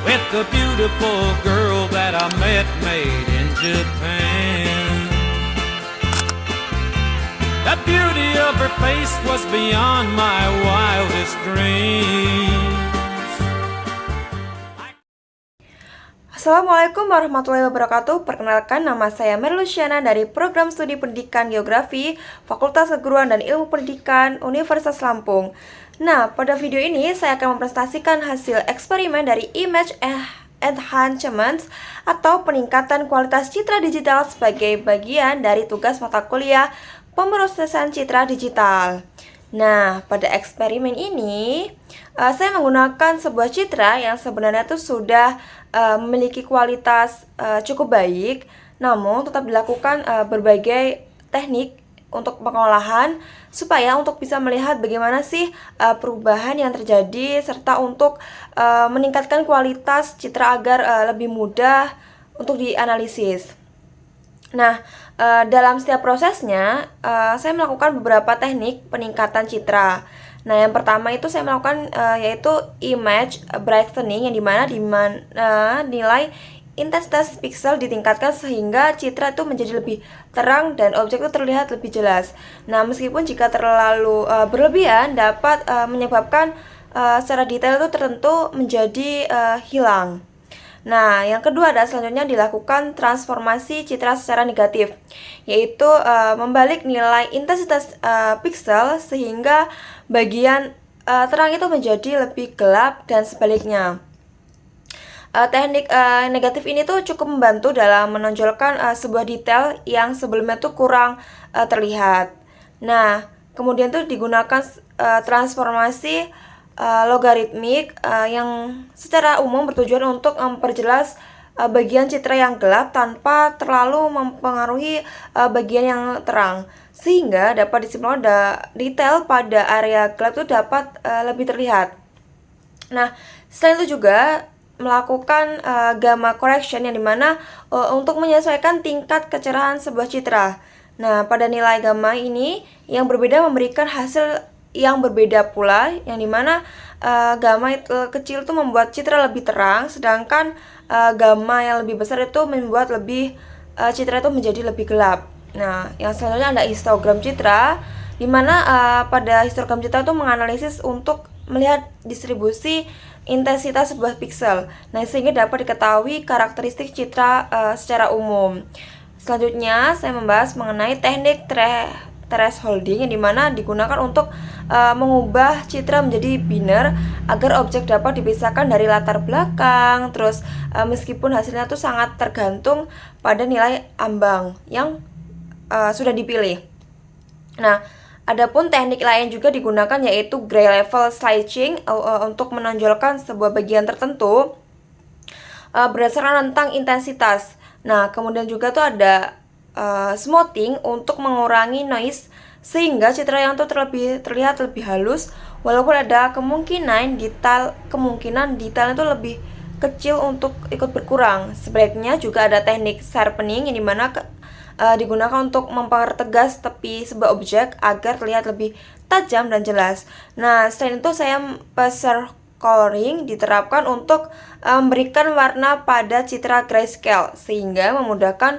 with the beautiful girl that I met made in Japan. The beauty of her face was beyond my wildest dreams. Assalamualaikum warahmatullahi wabarakatuh. Perkenalkan, nama saya Merluciana dari Program Studi Pendidikan Geografi Fakultas Keguruan dan Ilmu Pendidikan Universitas Lampung. Nah, pada video ini saya akan mempresentasikan hasil eksperimen dari Image Enhancement atau peningkatan kualitas citra digital sebagai bagian dari tugas mata kuliah pemrosesan citra digital. Nah, pada eksperimen ini saya menggunakan sebuah citra yang sebenarnya itu sudah memiliki kualitas cukup baik, namun tetap dilakukan berbagai teknik untuk pengolahan supaya untuk bisa melihat bagaimana sih perubahan yang terjadi serta untuk meningkatkan kualitas citra agar lebih mudah untuk dianalisis. Nah, dalam setiap prosesnya saya melakukan beberapa teknik peningkatan citra. Nah, yang pertama itu saya melakukan yaitu image brightening, yang dimana nilai intensitas pixel ditingkatkan sehingga citra itu menjadi lebih terang dan objek itu terlihat lebih jelas. Nah, meskipun jika terlalu berlebihan dapat menyebabkan secara detail itu tertentu menjadi hilang. Nah, yang kedua adalah selanjutnya dilakukan transformasi citra secara negatif, yaitu membalik nilai intensitas pixel sehingga bagian terang itu menjadi lebih gelap dan sebaliknya. Teknik negatif ini tuh cukup membantu dalam menonjolkan sebuah detail yang sebelumnya tuh kurang terlihat. Nah, kemudian tuh digunakan transformasi logaritmik yang secara umum bertujuan untuk memperjelas bagian citra yang gelap tanpa terlalu mempengaruhi bagian yang terang, sehingga dapat disimpulkan detail pada area gelap itu dapat lebih terlihat. Nah, selain itu juga melakukan gamma correction, yang dimana untuk menyesuaikan tingkat kecerahan sebuah citra. Nah, pada nilai gamma ini yang berbeda memberikan hasil yang berbeda pula, yang dimana gamma kecil itu membuat citra lebih terang, sedangkan gamma yang lebih besar itu membuat citra itu menjadi lebih gelap. Nah, yang selanjutnya ada histogram citra, dimana pada histogram citra itu menganalisis untuk melihat distribusi intensitas sebuah pixel. Nah, sehingga dapat diketahui karakteristik citra secara umum. Selanjutnya saya membahas mengenai teknik thresholding, yang dimana digunakan untuk mengubah citra menjadi binary agar objek dapat dipisahkan dari latar belakang. Terus meskipun hasilnya itu sangat tergantung pada nilai ambang yang sudah dipilih. Nah, adapun teknik lain juga digunakan yaitu gray level slicing untuk menonjolkan sebuah bagian tertentu berdasarkan rentang intensitas. Nah, kemudian juga tuh ada smoothing untuk mengurangi noise sehingga citra yang tuh terlihat lebih halus, walaupun ada kemungkinan detail itu lebih kecil untuk ikut berkurang. Sebaliknya juga ada teknik sharpening, yang dimana digunakan untuk mempertegas tepi sebuah objek agar terlihat lebih tajam dan jelas. Nah, selain itu laser coloring diterapkan untuk memberikan warna pada citra grayscale sehingga memudahkan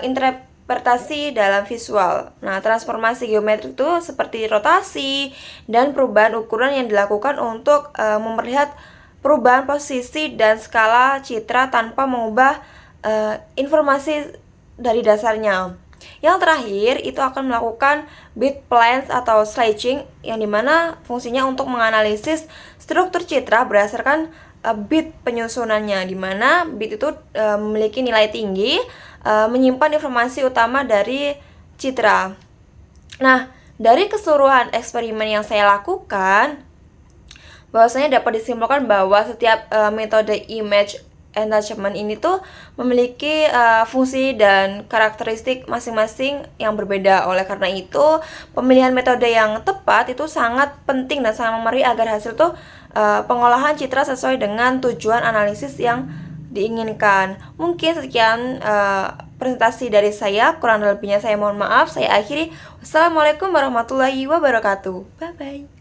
interpretasi dalam visual. Nah, transformasi geometrik itu seperti rotasi dan perubahan ukuran yang dilakukan untuk memperlihat perubahan posisi dan skala citra tanpa mengubah informasi dari dasarnya. Yang terakhir itu akan melakukan bit planes atau slicing, yang dimana fungsinya untuk menganalisis struktur citra berdasarkan bit penyusunannya, dimana bit itu memiliki nilai tinggi, menyimpan informasi utama dari citra. Nah, dari keseluruhan eksperimen yang saya lakukan, bahwasanya dapat disimpulkan bahwa setiap metode image enhancement ini tuh memiliki fungsi dan karakteristik masing-masing yang berbeda. Oleh karena itu, pemilihan metode yang tepat itu sangat penting dan sangat memerlukan agar hasil tuh pengolahan citra sesuai dengan tujuan analisis yang diinginkan. Mungkin sekian presentasi dari saya, kurang lebihnya saya mohon maaf. Saya akhiri. Wassalamualaikum warahmatullahi wabarakatuh. Bye bye.